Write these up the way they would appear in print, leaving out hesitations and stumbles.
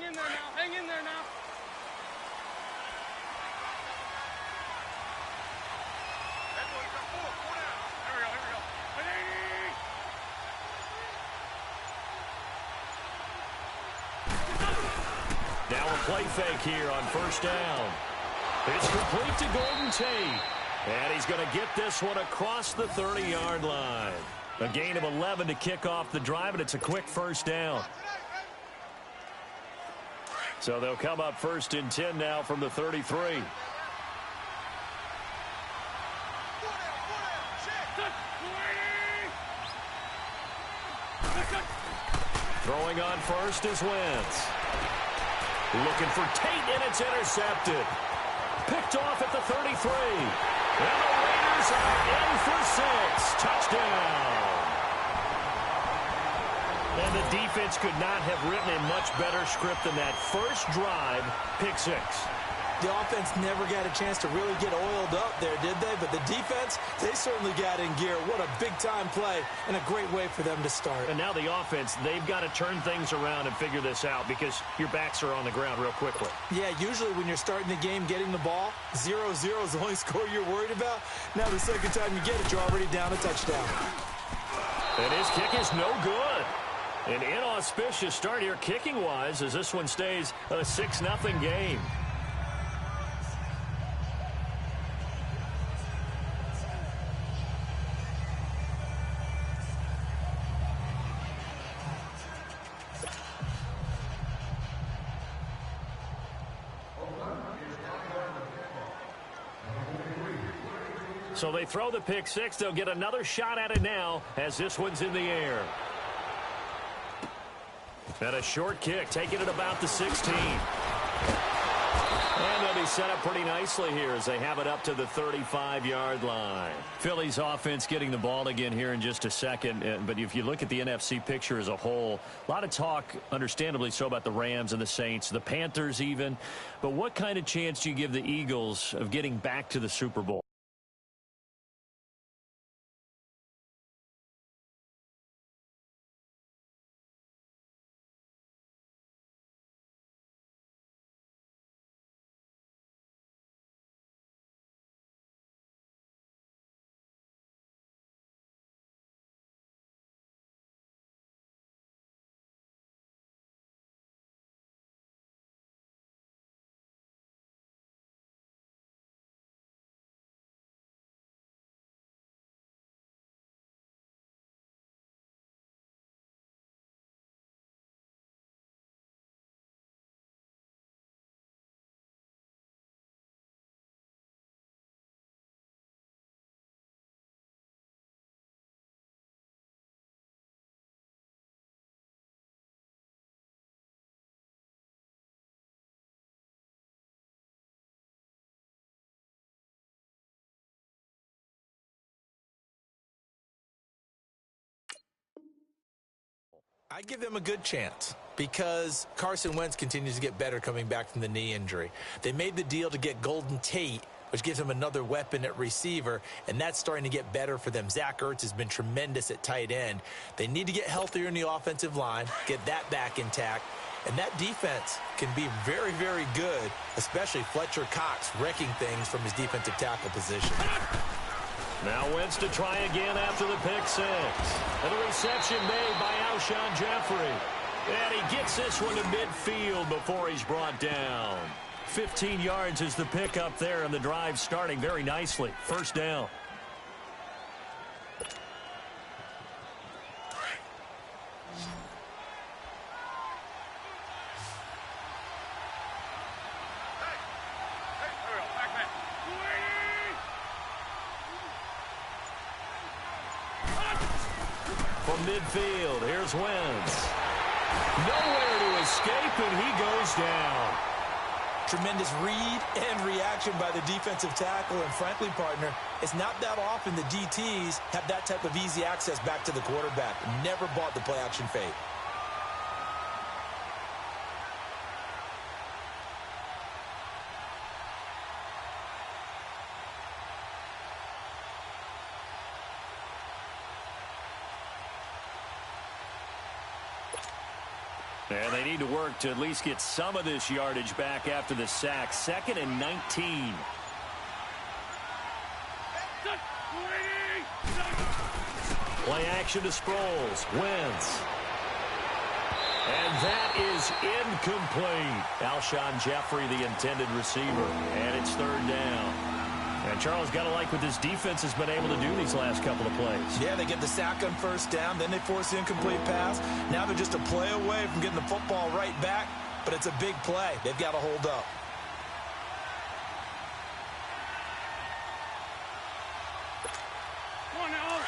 in there now. Hang in there now. Now a play fake here on first down. It's complete to Golden Tate. And he's going to get this one across the 30-yard line. A gain of 11 to kick off the drive, and it's a quick first down. So they'll come up first and 10 now from the 33. Throwing on first is Wentz. Looking for Tate, and it's intercepted. Picked off at the 33. And the Raiders are in for 6. Touchdown. And the defense could not have written a much better script than that. First drive, pick 6. The offense never got a chance to really get oiled up there, did they? But the defense, they certainly got in gear. What a big-time play and a great way for them to start. And now the offense, they've got to turn things around and figure this out because your backs are on the ground real quickly. Yeah, usually when you're starting the game, getting the ball, 0-0 is the only score you're worried about. Now the second time you get it, you're already down a touchdown. And his kick is no good. An inauspicious start here kicking-wise as this one stays a 6-0 game. So they throw the pick 6. They'll get another shot at it now as this one's in the air. And a short kick, taking it about the 16. And they'll be set up pretty nicely here as they have it up to the 35-yard line. Philly's offense getting the ball again here in just a second. But if you look at the NFC picture as a whole, a lot of talk, understandably so, about the Rams and the Saints, the Panthers even. But what kind of chance do you give the Eagles of getting back to the Super Bowl? I give them a good chance because Carson Wentz continues to get better coming back from the knee injury. They made the deal to get Golden Tate, which gives them another weapon at receiver, and that's starting to get better for them. Zach Ertz has been tremendous at tight end. They need to get healthier in the offensive line, get that back intact, and that defense can be very, very good, especially Fletcher Cox wrecking things from his defensive tackle position. Now Wentz to try again after the pick 6. And the reception made by Alshon Jeffrey. And he gets this one to midfield before he's brought down. 15 yards is the pick up there, and the drive starting very nicely. First down. From midfield, here's Wentz. Nowhere to escape, and he goes down. Tremendous read and reaction by the defensive tackle, and frankly, partner, it's not that often the DTs have that type of easy access back to the quarterback. Never bought the play-action fake. And they need to work to at least get some of this yardage back after the sack. 2nd and 19. Play action to Sproles. Wentz. And that is incomplete. Alshon Jeffrey, the intended receiver. And it's 3rd down. And Charles, got to like what this defense has been able to do these last couple of plays. Yeah, they get the sack on 1st down, then they force the incomplete pass. Now they're just a play away from getting the football right back, but it's a big play. They've got to hold up.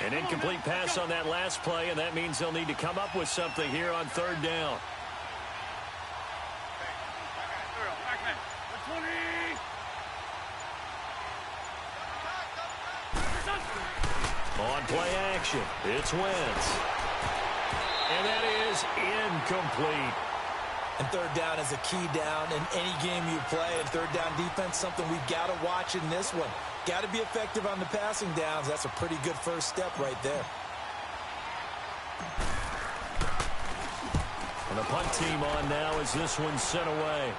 An incomplete pass on that last play, and that means they'll need to come up with something here on 3rd down. On play action, it's Wentz. And that is incomplete. And 3rd down is a key down in any game you play. And 3rd down defense, something we've got to watch in this one. Got to be effective on the passing downs. That's a pretty good first step right there. And the punt team on now as this one's sent away.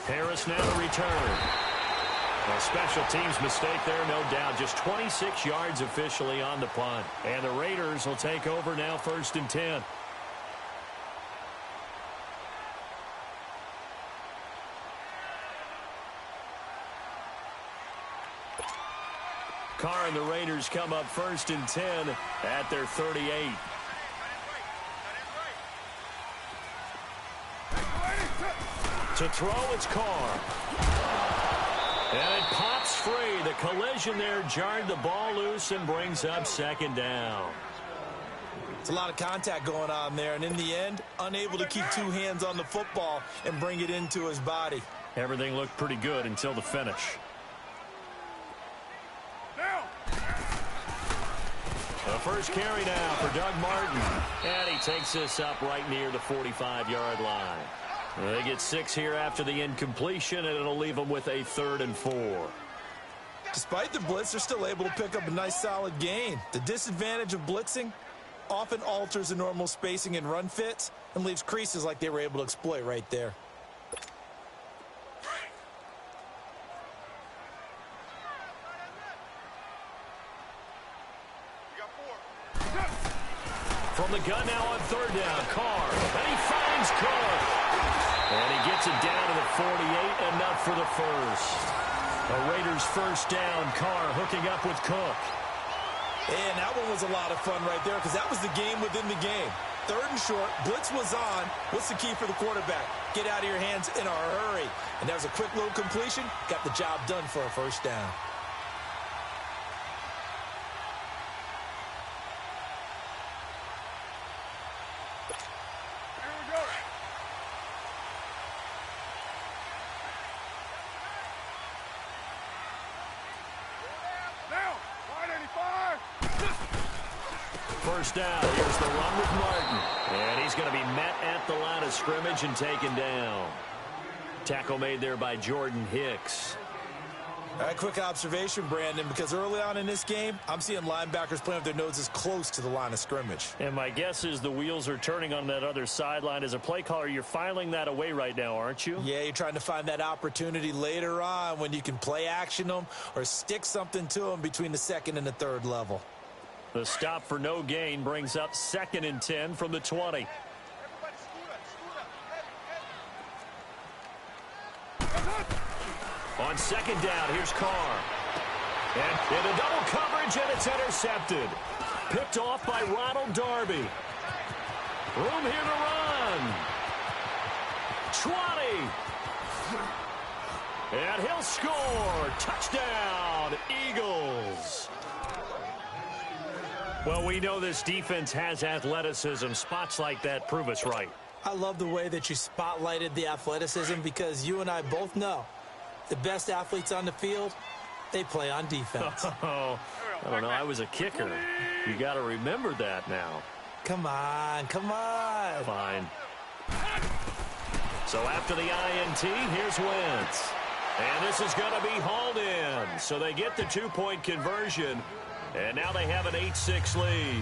Harris now to return. A special teams mistake there, no doubt. Just 26 yards officially on the punt. And the Raiders will take over now, 1st and 10. Carr and the Raiders come up 1st and 10 at their 38. To throw, it's Carr. And it pops free. The collision there jarred the ball loose and brings up 2nd down. It's a lot of contact going on there, and in the end, unable to keep 2 hands on the football and bring it into his body. Everything looked pretty good until the finish. The first carry now for Doug Martin. And he takes this up right near the 45-yard line. They get 6 here after the incompletion, and it'll leave them with a 3rd and 4. Despite the blitz, they're still able to pick up a nice solid gain. The disadvantage of blitzing often alters the normal spacing and run fits and leaves creases like they were able to exploit right there. From the gun now on 3rd down, Carr. And he finds Cook. And he gets it down to the 48, enough for the first. The Raiders' 1st down, Carr hooking up with Cook. And that one was a lot of fun right there because that was the game within the game. 3rd and short, blitz was on. What's the key for the quarterback? Get out of your hands in a hurry. And that was a quick little completion. Got the job done for a 1st down. First down. Here's the run with Martin. And he's going to be met at the line of scrimmage and taken down. Tackle made there by Jordan Hicks. All right, quick observation, Brandon, because early on in this game, I'm seeing linebackers playing with their noses close to the line of scrimmage. And my guess is the wheels are turning on that other sideline. As a play caller, you're filing that away right now, aren't you? Yeah, you're trying to find that opportunity later on when you can play action them or stick something to them between the 2nd and the 3rd level. The stop for no gain brings up 2nd and 10 from the 20. On 2nd down, here's Carr. And in a double coverage, and it's intercepted. Picked off by Ronald Darby. Room here to run. 20. And he'll score. Touchdown, Eagles. Well, we know this defense has athleticism. Spots like that prove us right. I love the way that you spotlighted the athleticism because you and I both know the best athletes on the field, they play on defense. Oh, I don't know. I was a kicker. You got to remember that now. Come on, come on. Fine. So after the INT, here's Wentz. And this is going to be hauled in. So they get the 2-point conversion. And now they have an 8-6 lead.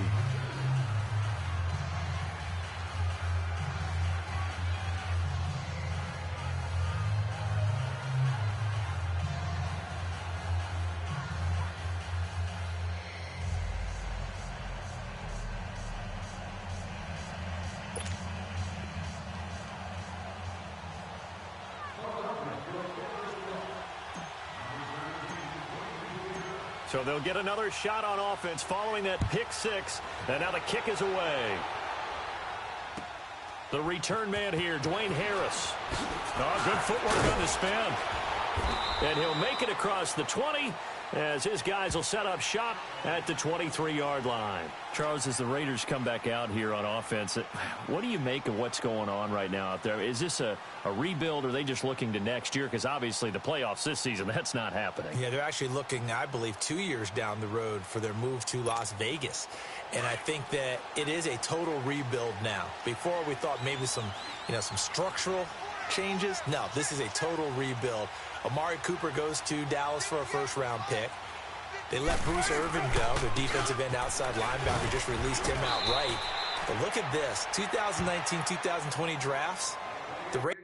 So they'll get another shot on offense following that pick six. And now the kick is away. The return man here, Dwayne Harris. Oh, good footwork on the spin. And he'll make it across the 20 as his guys will set up shop at the 23-yard line. Charles, as the Raiders come back out here on offense, what do you make of what's going on right now out there? Is this a rebuild, or are they just looking to next year? Because obviously the playoffs this season, that's not happening. Yeah, they're actually looking, I believe, 2 years down the road for their move to Las Vegas. And I think that it is a total rebuild now. Before we thought maybe some structural changes. No, this is a total rebuild. Amari Cooper goes to Dallas for a first-round pick. They let Bruce Irvin go. Their defensive end outside linebacker just released him outright. But look at this. 2019-2020 drafts. The Raiders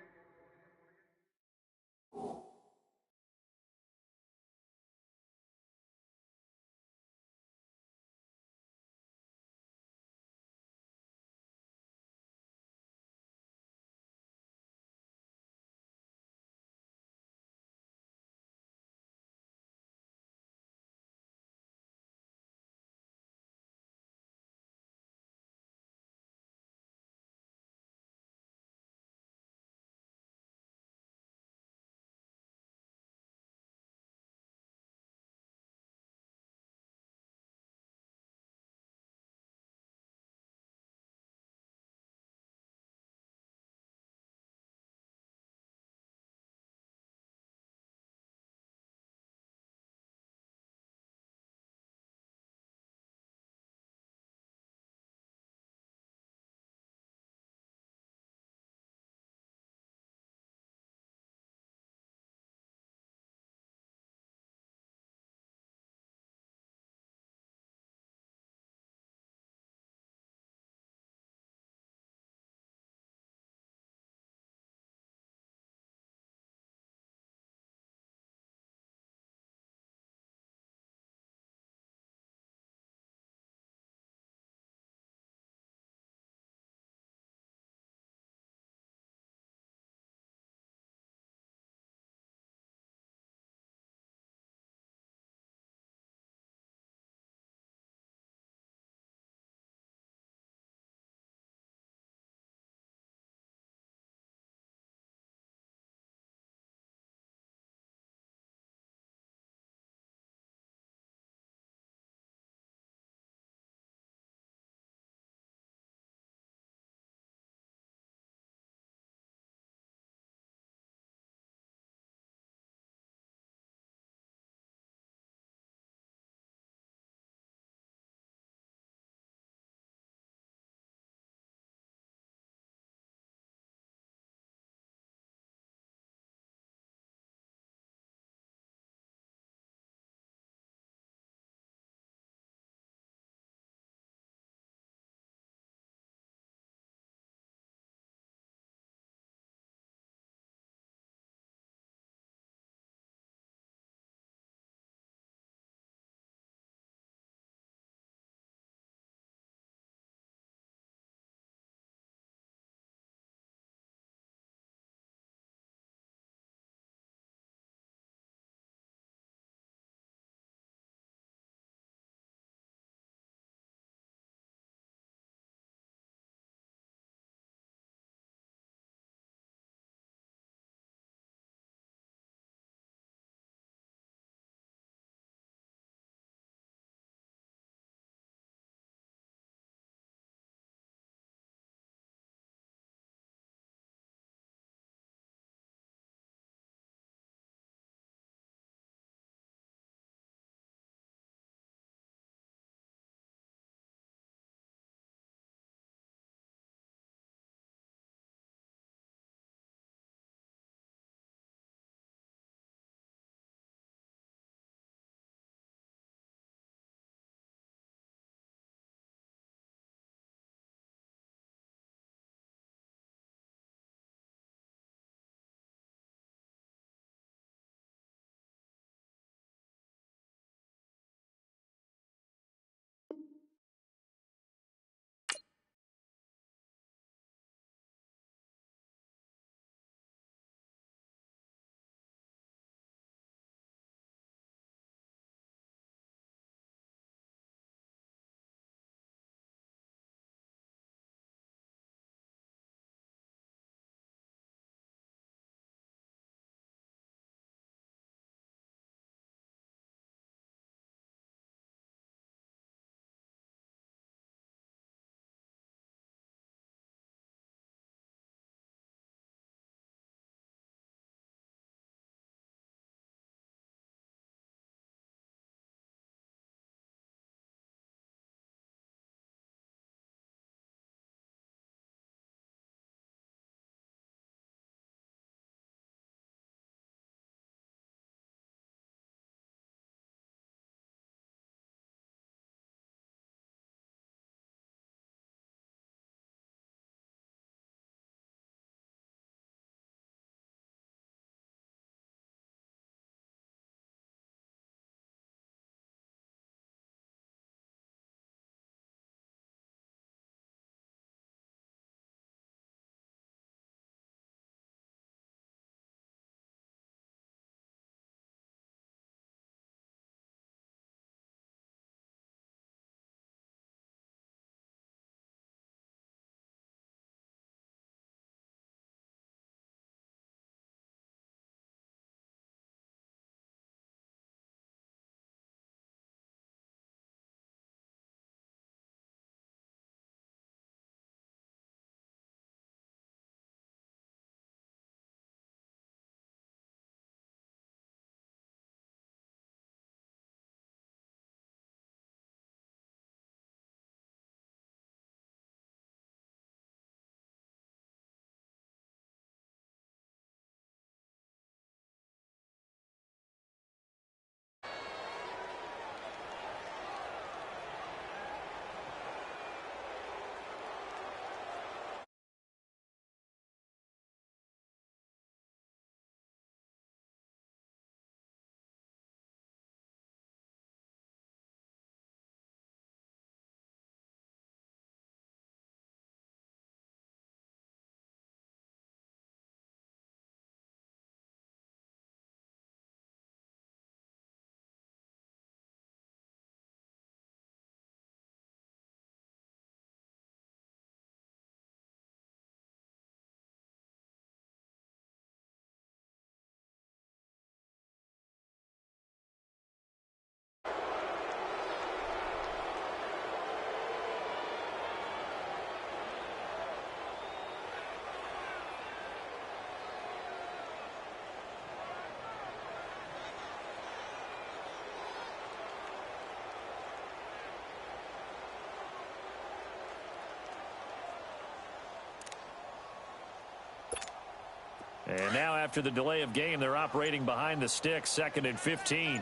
now after the delay of game, they're operating behind the sticks, 2nd and 15.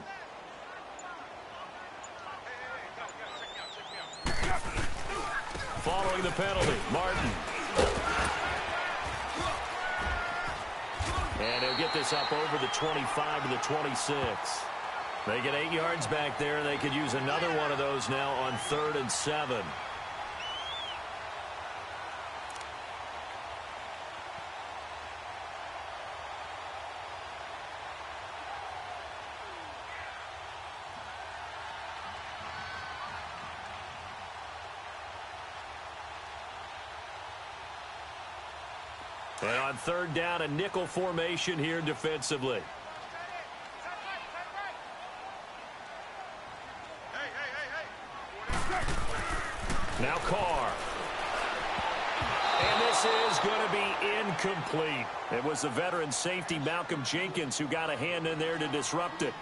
Following the penalty, Martin. And he'll get this up over the 25 to the 26. They get 8 yards back there. They could use another one of those now on 3rd and 7. And on 3rd down, a nickel formation here defensively. Now Carr. And this is going to be incomplete. It was the veteran safety Malcolm Jenkins who got a hand in there to disrupt it.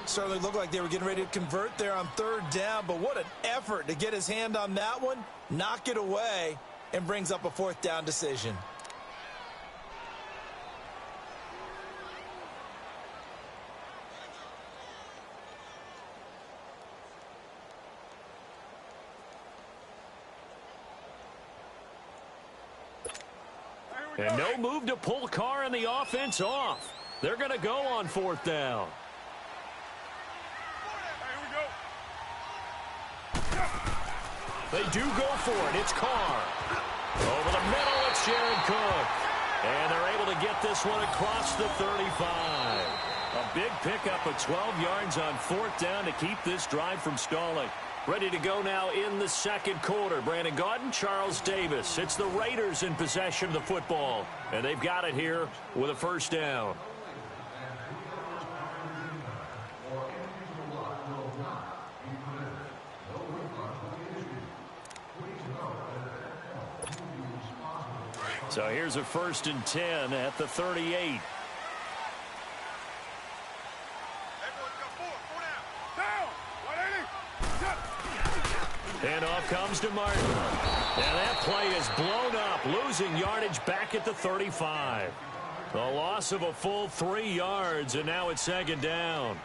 Certainly looked like they were getting ready to convert there on 3rd down, but what an effort to get his hand on that one, knock it away, and brings up a 4th down decision. And no move to pull Carr and the offense off. They're going to go on 4th down. They do go for it. It's Carr. Over the middle, it's Jared Cook. And they're able to get this one across the 35. A big pickup of 12 yards on 4th down to keep this drive from stalling. Ready to go now in the 2nd quarter. Brandon Gaudin, Charles Davis. It's the Raiders in possession of the football. And they've got it here with a 1st down. So here's a 1st and 10 at the 38. Handoff comes to Martin. And that play is blown up, losing yardage back at the 35. A loss of a full 3 yards, and now it's 2nd down.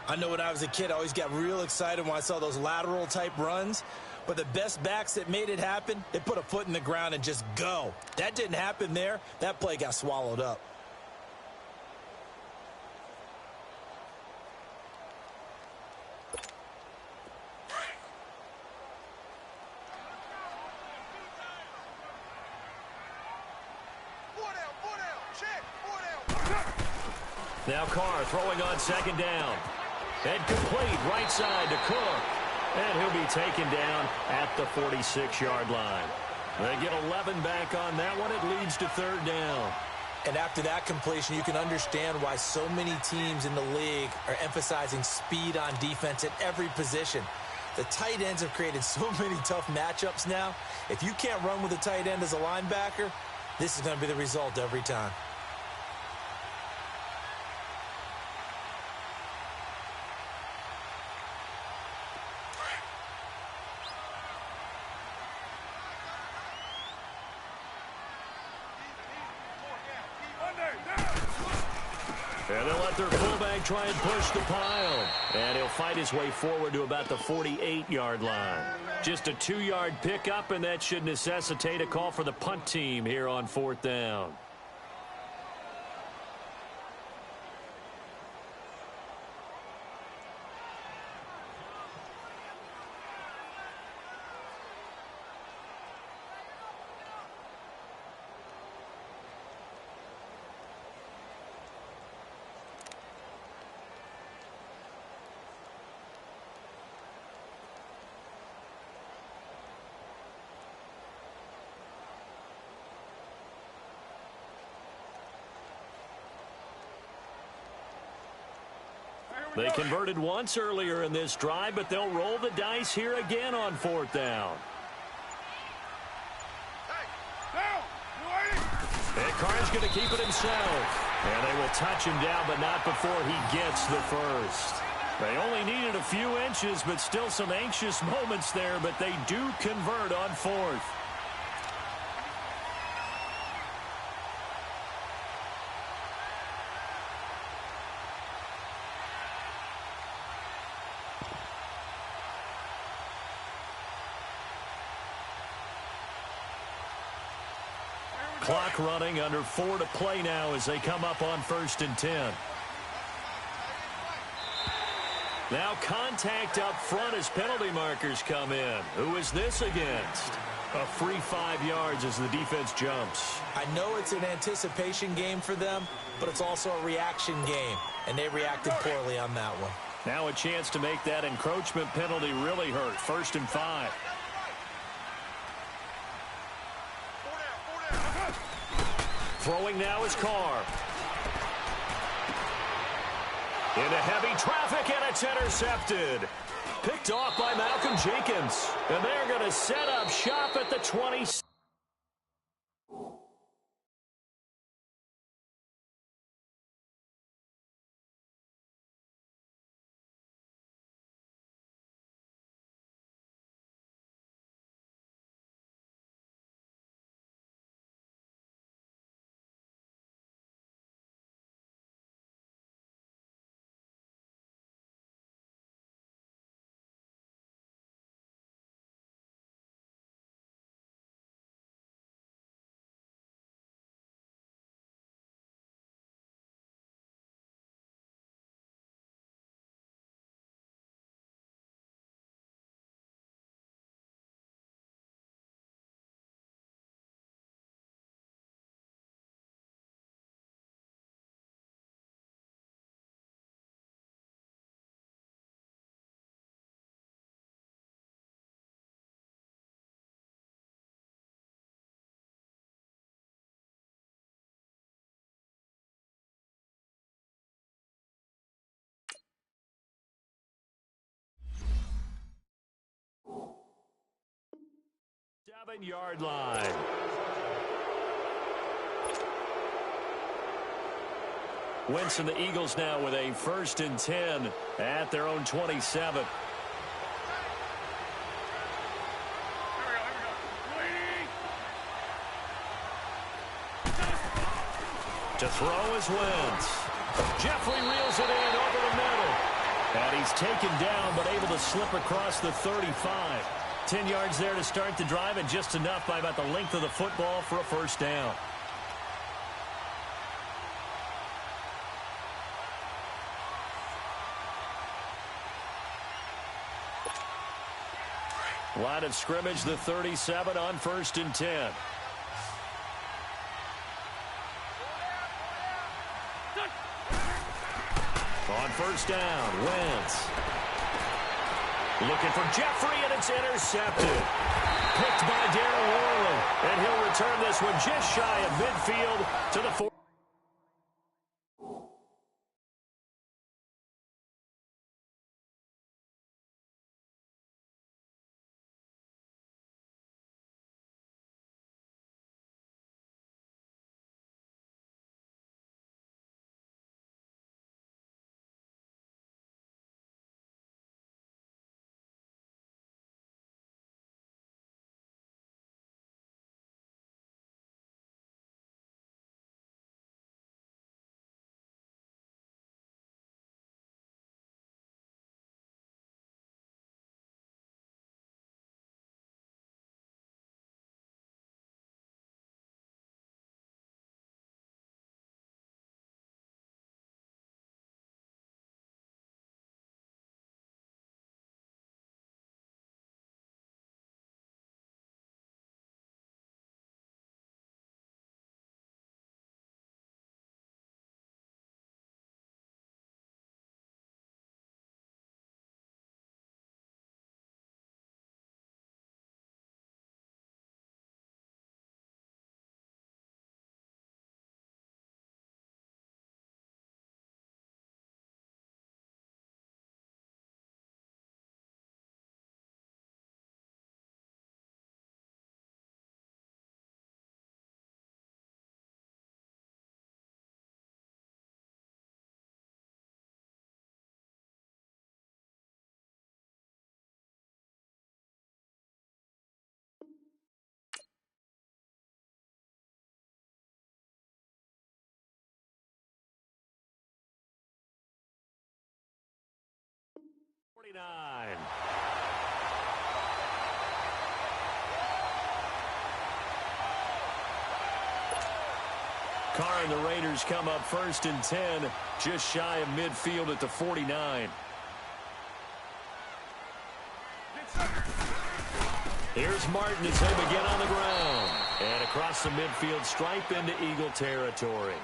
I know when I was a kid, I always got real excited when I saw those lateral-type runs. But the best backs that made it happen, they put a foot in the ground and just go. That didn't happen there. That play got swallowed up. Now Carr throwing on 2nd down. And complete right side to Cook. And he'll be taken down at the 46-yard line. They get 11 back on that one. It leads to 3rd down. And after that completion, you can understand why so many teams in the league are emphasizing speed on defense at every position. The tight ends have created so many tough matchups now. If you can't run with a tight end as a linebacker, this is going to be the result every time. And they'll let their fullback try and push the pile. And he'll fight his way forward to about the 48-yard line. Just a 2-yard pickup, and that should necessitate a call for the punt team here on 4th down. They converted once earlier in this drive, but they'll roll the dice here again on 4th down. And Carr's going to keep it himself. And they will touch him down, but not before he gets the first. They only needed a few inches, but still some anxious moments there, but they do convert on 4th. Clock running, under 4 to play now as they come up on 1st and 10. Now contact up front as penalty markers come in. Who is this against? A free 5 yards as the defense jumps. I know it's an anticipation game for them, but it's also a reaction game, and they reacted poorly on that one. Now a chance to make that encroachment penalty really hurt. 1st and 5. Throwing now is Carr. Into heavy traffic, and it's intercepted. Picked off by Malcolm Jenkins. And they're going to set up shop at the 20. Yard line. Wentz and the Eagles now with a 1st and 10 at their own 27. To throw is Wentz. Jeffrey reels it in over the middle. And he's taken down but able to slip across the 35. 10 yards there to start the drive, and just enough by about the length of the football for a 1st down. Line of scrimmage, the 37 on 1st and 10. On 1st down, Wentz. Looking for Jeffrey, and it's intercepted. Picked by Darren Warland, and he'll return this one just shy of midfield to the 4. Carr and the Raiders come up 1st and 10, just shy of midfield at the 49. Here's Martin as they begin on the ground. And across the midfield stripe into Eagle territory.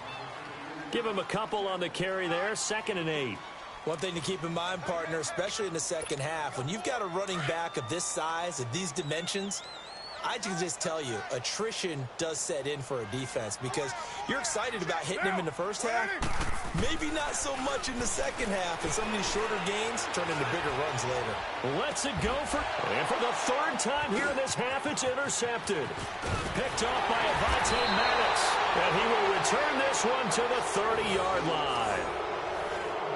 Give him a couple on the carry there, 2nd and 8. One thing to keep in mind, partner, especially in the second half, when you've got a running back of this size, of these dimensions, I can just tell you, attrition does set in for a defense because you're excited about hitting him in the first half. Maybe not so much in the second half, and some of these shorter gains turn into bigger runs later. Lets it go and for the 3rd time here in this half, it's intercepted. Picked off by Avonte Maddox, and he will return this one to the 30-yard line.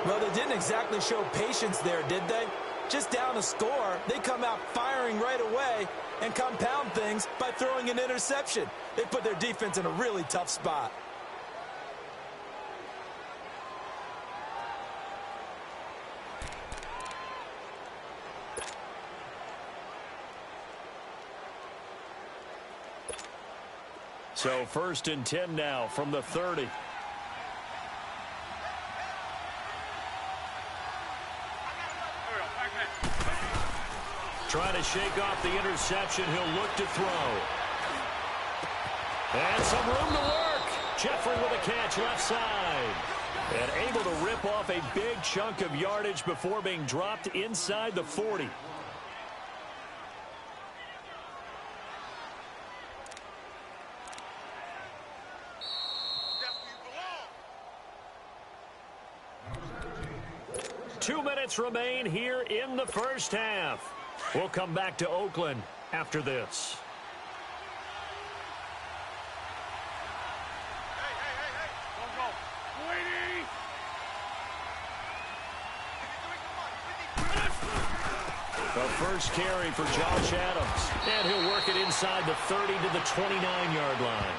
Well, they didn't exactly show patience there, did they? Just down a score, they come out firing right away and compound things by throwing an interception. They put their defense in a really tough spot. So 1st and 10 now from the 30. Trying to shake off the interception. He'll look to throw. And some room to work. Jeffrey with a catch left side. And able to rip off a big chunk of yardage before being dropped inside the 40. Two minutes remain here in the first half. We'll come back to Oakland after this. The first carry for Josh Adams. And he'll work it inside the 30 to the 29-yard line.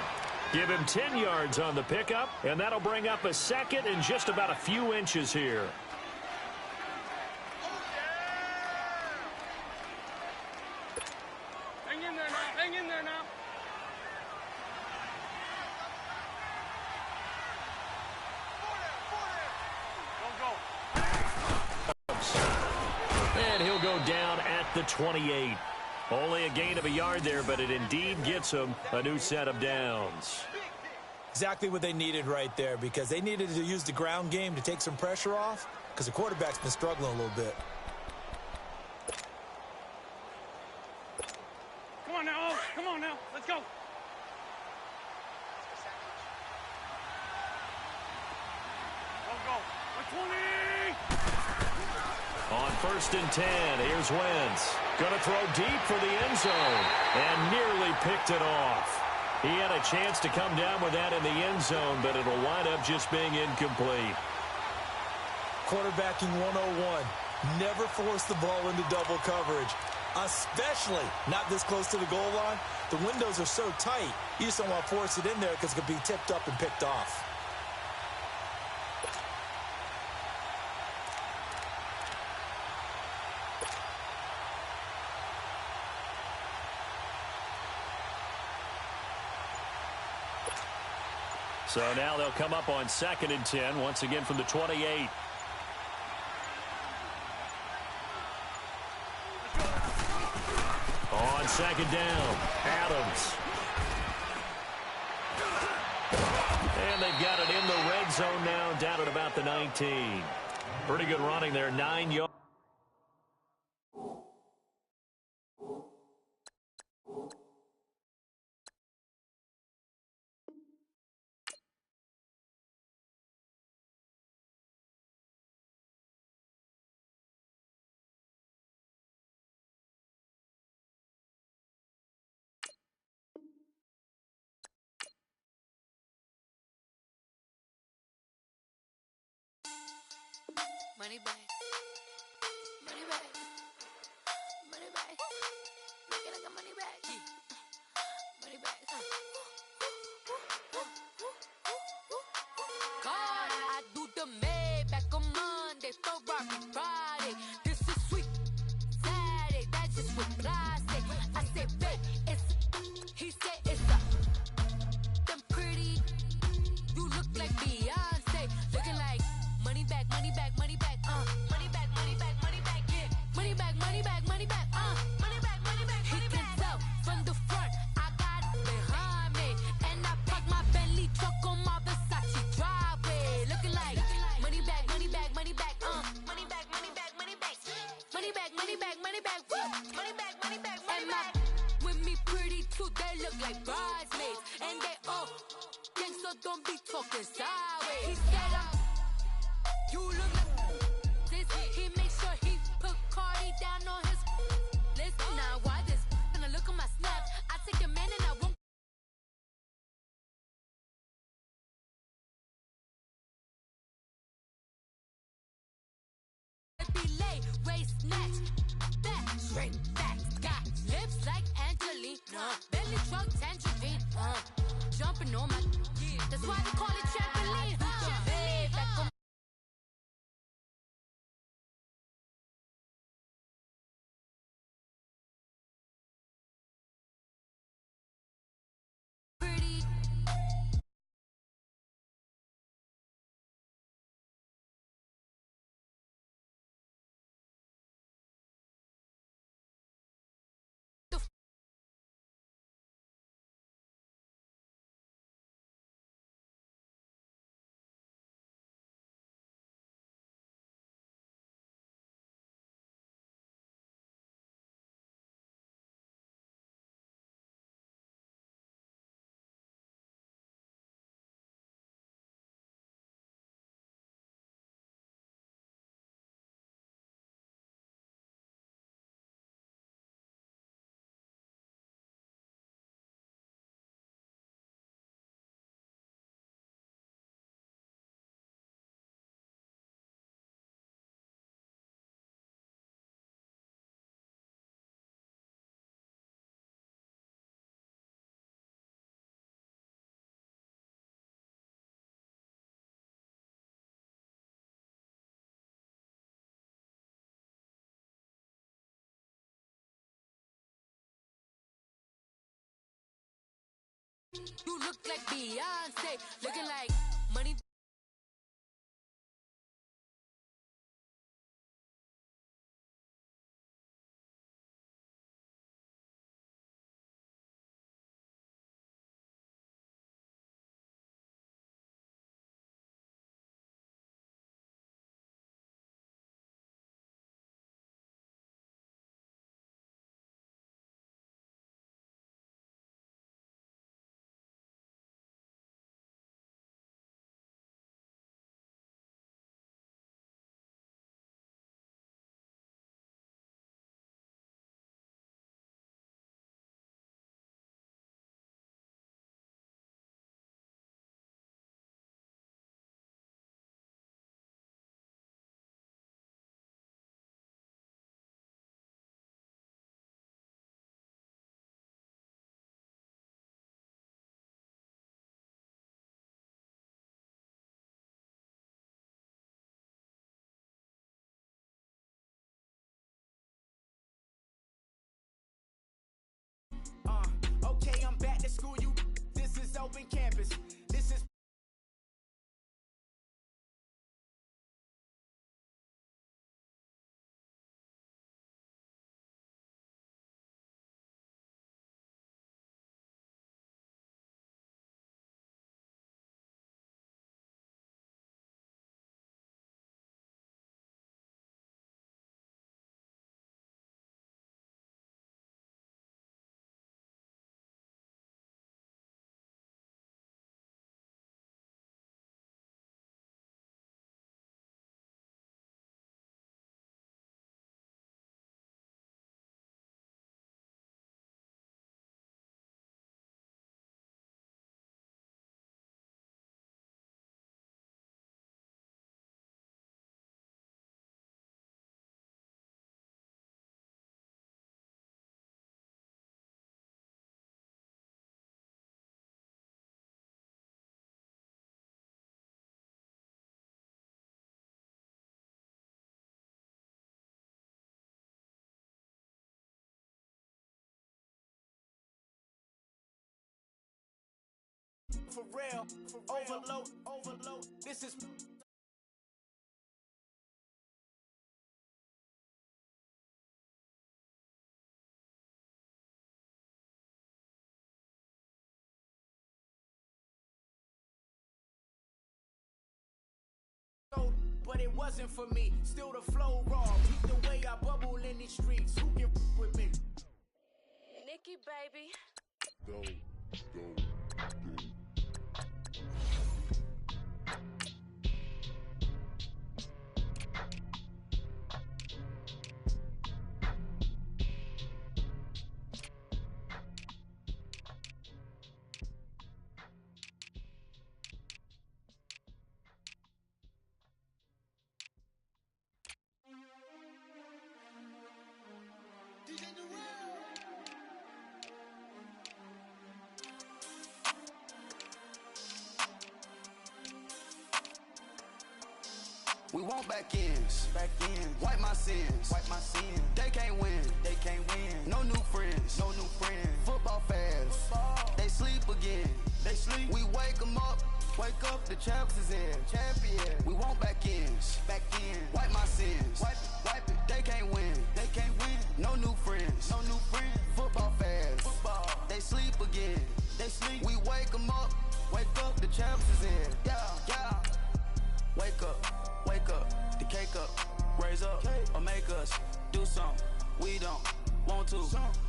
Give him 10 yards on the pickup, and that'll bring up a 2nd and just about a few inches here. And he'll go down at the 28. Only a gain of a yard there, but it indeed gets him a new set of downs. Exactly what they needed right there, because they needed to use the ground game to take some pressure off, because the quarterback's been struggling a little bit. Come on now, let's go. Go. 20. On 1st and 10, here's Wentz. Going to throw deep for the end zone, and nearly picked it off. He had a chance to come down with that in the end zone, but it'll wind up just being incomplete. Quarterbacking 101. Never force the ball into double coverage, especially not this close to the goal line. The windows are so tight, you just don't want to force it in there because it could be tipped up and picked off. So now they'll come up on 2nd and 10, once again from the 28. On 2nd down, Adams. And they've got it in the red zone now, down at about the 19. Pretty good running there, 9 yards. Money back. Money back. Money back. Make it like a money back. Money back. God, I do the Maybach on Monday, Ferrari Friday. This is sweet Saturday. That's just what I say. I say, babe, it's. He said it's a. Them pretty they look like bridesmaids. And they all think so, don't be talking sideways. He said, you look like this. He make sure he put Cardi down on his list. Now why this? Gonna look at my snap. I take a man and I won't be late. Waist snatch. Back, straight back. Got lips like Angelina. Belly truck tangerine. Jumping on my that's why they call it trampoline. Trampoline. Pretty. You look like Beyonce, looking like money. Okay, I'm back to school. This is open campus. This is. For real, overload. This is. But it wasn't for me. Still the flow raw. Keep the way I bubble in these streets. Who can with me? Nikki, baby. We want back ends, wipe my sins, They can't win, No new friends, Football fans, they sleep again, We wake 'em up, the champs is in, We want back ends, wipe my sins, wipe it. They can't win, No new friends, Football fans, they sleep again, We wake 'em up, the champs is in, yeah. Wake up, the cake up, raise up, or make us do something we don't want to.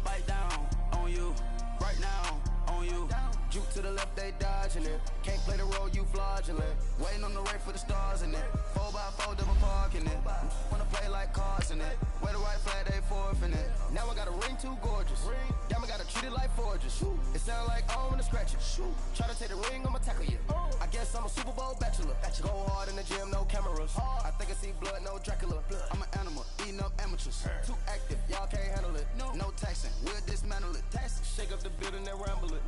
Bite down on you, right now on you. Juke to the left, they dodging it. Can't play the role, you fraudulent. Waiting on the race for the stars in it. 4x4 double parking it. Wanna play like cars in it. Wear the right flag, they forfeit it. Now I got a ring too gorgeous. Damn, I gotta treat it like forges. It sound like I wanna scratch it. Try to take the ring, I'ma tackle you. I guess I'm a Super Bowl bachelor. Go hard in the gym, no cameras. I think I see blood, no Dracula. I'm an animal, eating up amateurs. Too active, y'all can't handle it. No taxing, we'll dismantle it. Shake up the building and ramble it.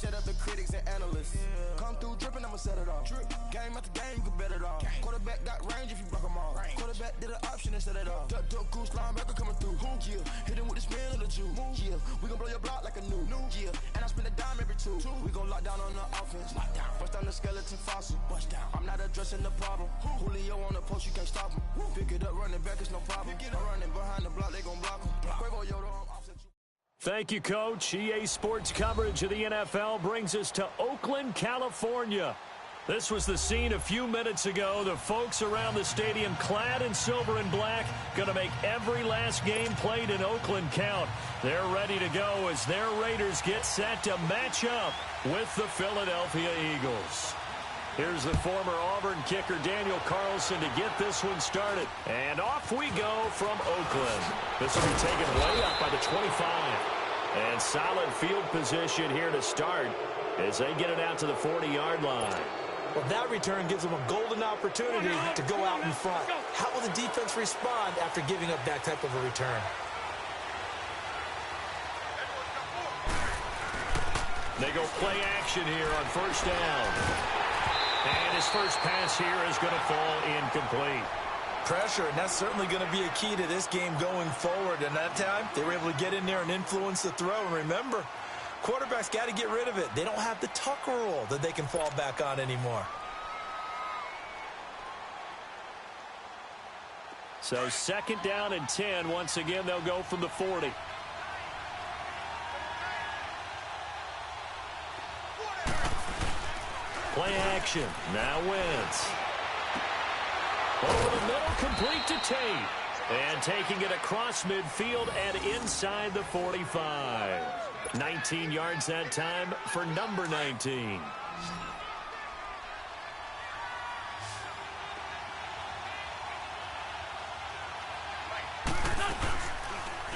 Shut up the critics and analysts. Come through dripping, I'ma set it off. Game after game, you can bet it off. Quarterback got range if you block them all. Quarterback did an option and set it off. Duck goose linebacker coming through. Yeah, hit him with the spin of the Jew. Yeah, we gon' blow your block like a new. Yeah, and I spend a dime every two. We gon' lock down on the offense. Bust down the skeleton fossil. I'm not addressing the problem. Julio on the post, you can't stop him. Pick it up, running back, it's no problem. I'm running behind the block, they gon' block him. Quavo Yoda, I'm offset you. Thank you, Coach. EA Sports coverage of the NFL brings us to Oakland, California. This was the scene a few minutes ago. The folks around the stadium clad in silver and black going to make every last game played in Oakland count. They're ready to go as their Raiders get set to match up with the Philadelphia Eagles. Here's the former Auburn kicker Daniel Carlson to get this one started. And off we go from Oakland. This will be taken way up by the 25. And solid field position here to start as they get it out to the 40-yard line. Well, that return gives them a golden opportunity to go out in front. How will the defense respond after giving up that type of a return? They go play action here on first down. And his first pass here is going to fall incomplete. Pressure, and that's certainly going to be a key to this game going forward. And that time, they were able to get in there and influence the throw. And remember, quarterbacks got to get rid of it. They don't have the Tucker rule that they can fall back on anymore. So second down and 10. Once again, they'll go from the 40. Play action. Now Wentz. Over the middle, complete to Tate. And taking it across midfield and inside the 45. 19 yards that time for number 19.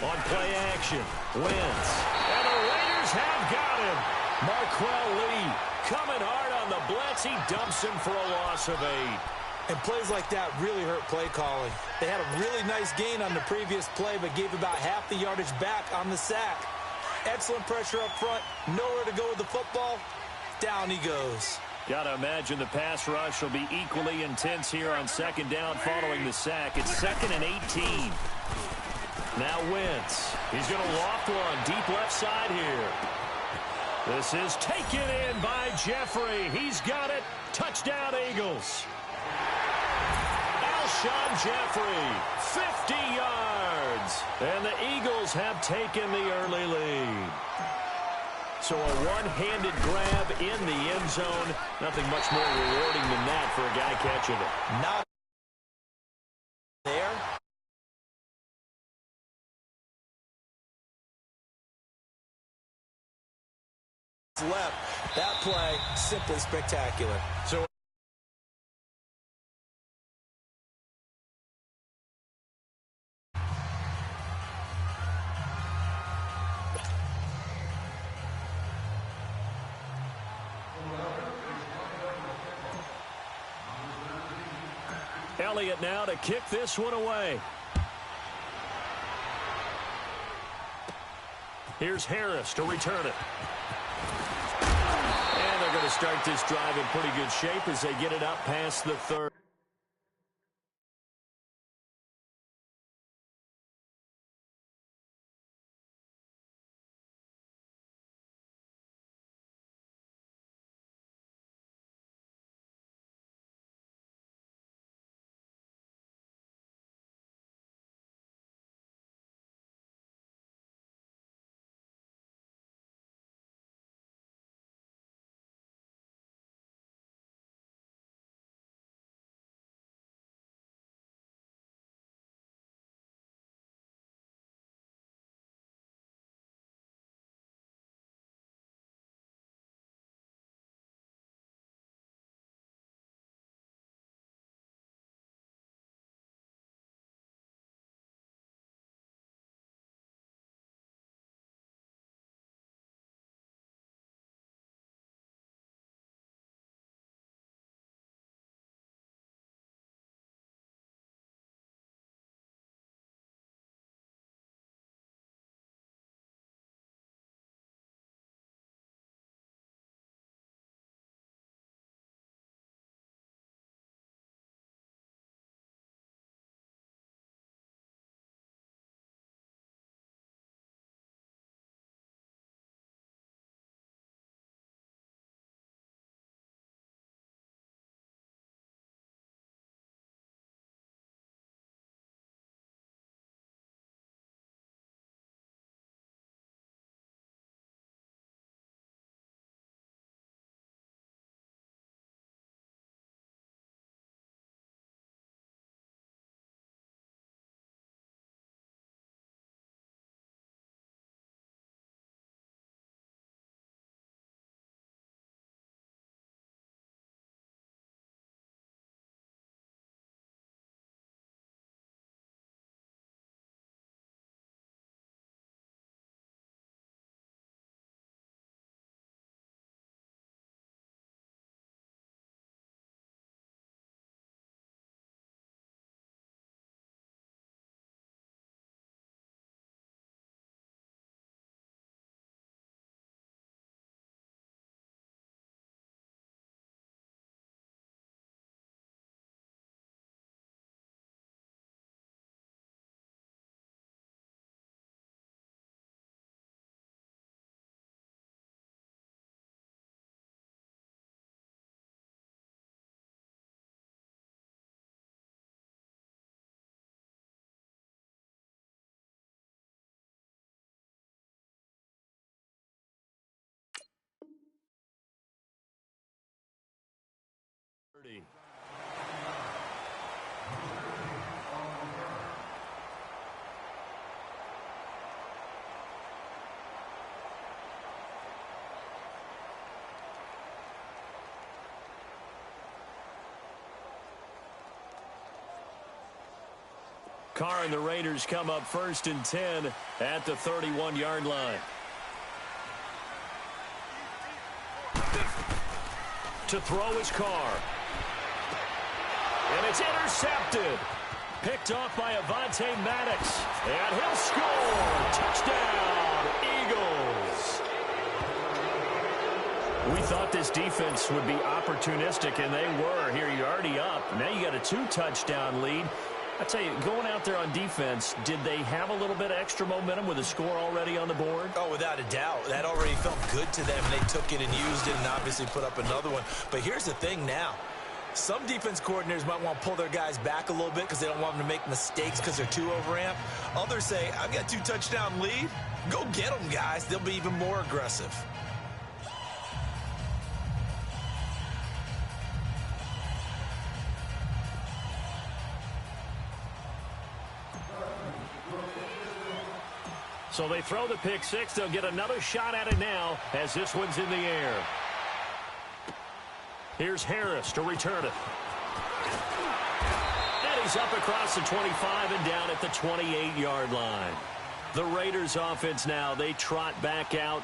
On play action, Wentz. And the Raiders have got him. Marquell Lee coming hard on the blitz. He dumps him for a loss of 8. And plays like that really hurt play calling. They had a really nice gain on the previous play, but gave about half the yardage back on the sack. Excellent pressure up front. Nowhere to go with the football. Down he goes. Got to imagine the pass rush will be equally intense here on second down following the sack. It's second and 18. Now Wentz. He's going to loft one deep left side here. This is taken in by Jeffrey. He's got it. Touchdown, Eagles. Alshon Jeffrey, 50 yards. And the Eagles have taken the early lead. So a one-handed grab in the end zone. Nothing much more rewarding than that for a guy catching it. Not left. That play, simply spectacular. So Elliott now to kick this one away. Here's Harris to return it. And they're going to start this drive in pretty good shape as they get it up past the 30. Carr and the Raiders come up 1st and 10 at the 31-yard line. To throw is Carr. And it's intercepted. Picked off by Avonte Maddox. And he'll score. Touchdown, Eagles. We thought this defense would be opportunistic, and they were. Here you're already up. Now you got a 2-touchdown lead. I tell you, going out there on defense, did they have a little bit of extra momentum with a score already on the board? Oh, without a doubt. That already felt good to them. They took it and used it and obviously put up another one. But here's the thing now. Some defense coordinators might want to pull their guys back a little bit because they don't want them to make mistakes because they're too overamped. Others say, I've got 2-touchdown lead. Go get them, guys. They'll be even more aggressive. So they throw the pick six. They'll get another shot at it now as this one's in the air. Here's Harris to return it. And he's up across the 25 and down at the 28-yard line. The Raiders offense now, they trot back out.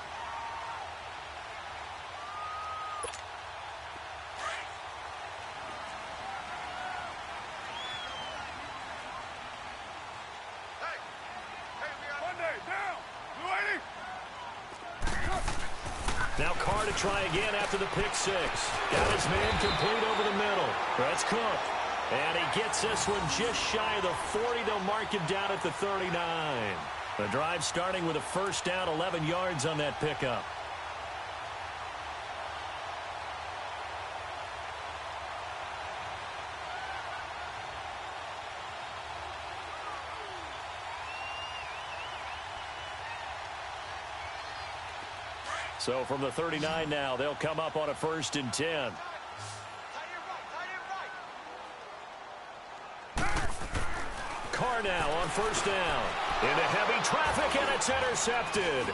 Now Carr to try again after the pick six. Got his man complete over the middle. That's Cook. And he gets this one just shy of the 40. They'll mark him down at the 39. The drive starting with a first down, 11 yards on that pickup. So from the 39 now, they'll come up on a 1st and 10. Carr now on 1st down. Into heavy traffic, and it's intercepted.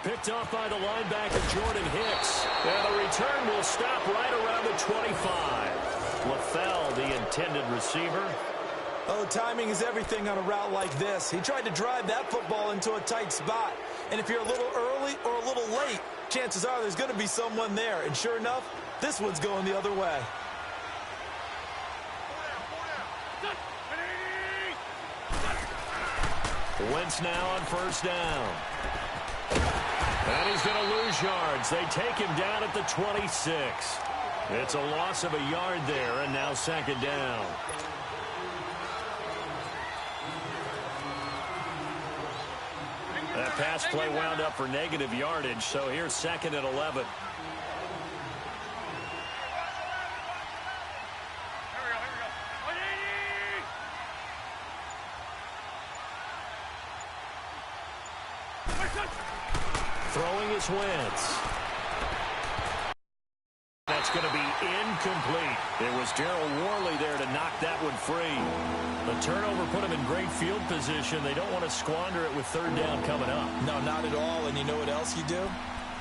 Picked off by the linebacker, Jordan Hicks. And the return will stop right around the 25. LaFell, the intended receiver. Oh, timing is everything on a route like this. He tried to drive that football into a tight spot. And if you're a little early or a little late, chances are there's going to be someone there. And sure enough, this one's going the other way. Wentz now on 1st down. And he's going to lose yards. They take him down at the 26. It's a loss of a yard there, and now 2nd down. That pass play wound up for negative yardage, so here's 2nd and 11. Throwing is Wentz. That's going to be incomplete. It was Darryl Worley there to knock that one free. The turnover put him in great field position. They don't want to squander it with 3rd down coming up. No, not at all. And you know what else you do?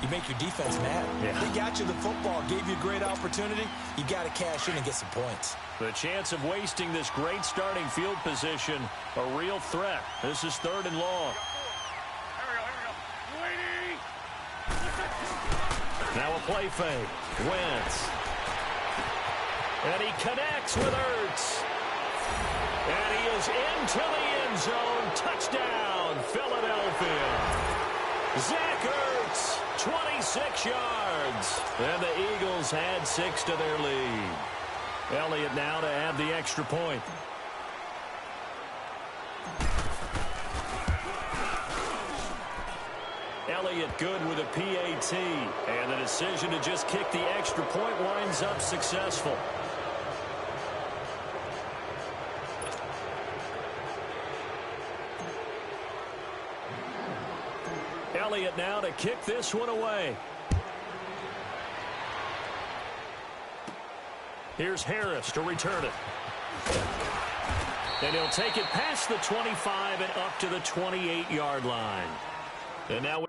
You make your defense mad. Yeah. They got you the football, gave you a great opportunity. You got to cash in and get some points. The chance of wasting this great starting field position, a real threat. This is 3rd and long. Now a play fake. Wentz. And he connects with Ertz. And he is into the end zone. Touchdown, Philadelphia. Zach Ertz, 26 yards. And the Eagles add 6 to their lead. Elliott now to add the extra point. Elliott good with a PAT. And the decision to just kick the extra point winds up successful. Elliott now to kick this one away. Here's Harris to return it. And he'll take it past the 25 and up to the 28-yard line. And now